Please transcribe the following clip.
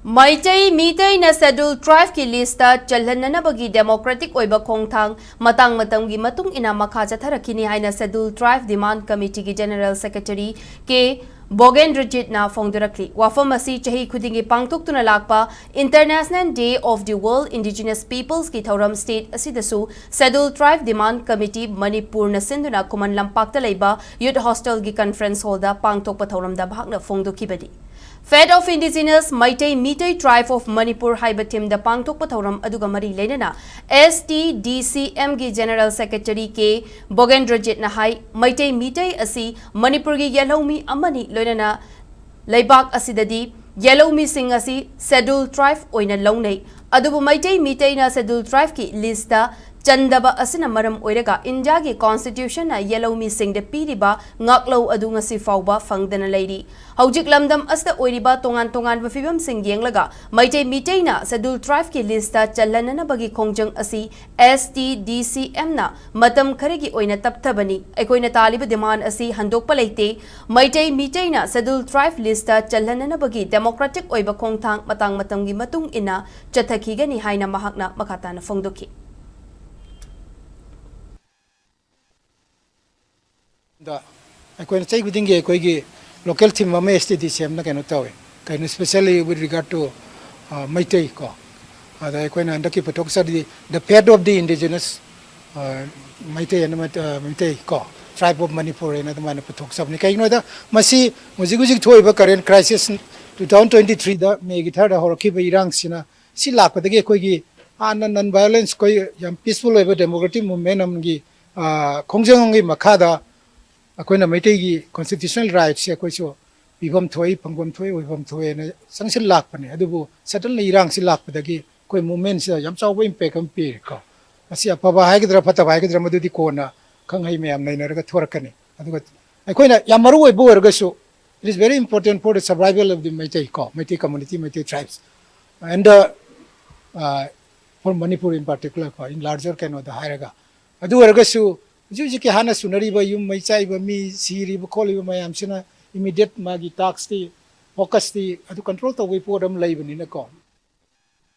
Maitai Mitai na Scheduled Tribe ki lista chalhananabagi Democratic Oiba Khongthang Matamgi Matung ina Makha Chatharakkani haina Scheduled Tribe Demand Committee ki General Secretary ke Bogendrajit na Fongdurakli. Wafam asi chahi khudingi pangtuktuna lakpa International Day of the World Indigenous Peoples ki Thauram State asidasu Scheduled Tribe Demand Committee Manipur na sinduna kuman lampakta leiba Youth Hostel gi Conference Hall da pangtokpa thauramda bhakna fongdukibadi. Fed of Indigenous Maitai Mitai Tribe of Manipur Haiba Team the Pangtok Pathoram Adugamari Lenana STDCM gi General Secretary K Bogendrajit Nahai Maitai Mitai Asi Manipur gi Yellow Mi Amani Lenana Laibak Asidadi Yellow Mi Sing Asi Scheduled Tribe Oina Longnei Adubu Maitai Mitai na Scheduled Tribe ki lista Chandaba asina maram oiraga India ki constitution na yellow mi sing de piriba ngaklo adu ngasi fawba fangdana lady haujik lamdam asta oiriba tongan bafibam sing yenglaga maitai mitai na scheduled tribe ki lista challanana bagi khongjang asi STDCM na matam kharegi oina tapthabani aikoina taliba demand asi handokpa leite maitai mitai na scheduled tribe lista challanana bagi democratic oiba khongthang matamgi matung ina chathakigani haina mahakna makhatana fongdoki I can say within the local team of STDCM, especially with regard to Maitai Ko. I can underkeep a talk the pair of the indigenous Maitai and Maitai Ko, tribe of Manipur and other Manipur. Some Nikaino, Masi, Muziguzi to current crisis 2023, the Megitara or Kiba Irang, Silak, the Gekogi, and non-violence, peaceful democratic momentum, Khongthang Makha. Akoina Maitegi constitutional rights akoiso bibam thoi pangom thoi wibam thoi na sanction lakpane adubu certainly irang si lakpadagi koi movements yam chaw impact am pe ko asi apaba haigdra phata haigdra madudi kona khangai meyam naina raga thorakani aduga akoina yam maru oi borgaso it is very important for the survival of the Maitai community Maitai tribes and for Manipur in particular in larger kind of the hiraga adu wargasu Juji Hana Sunariba, you may say, me, Siri, Bokoli, my Amsina, immediate Magi tax the focus the to control the way for them labor in a com.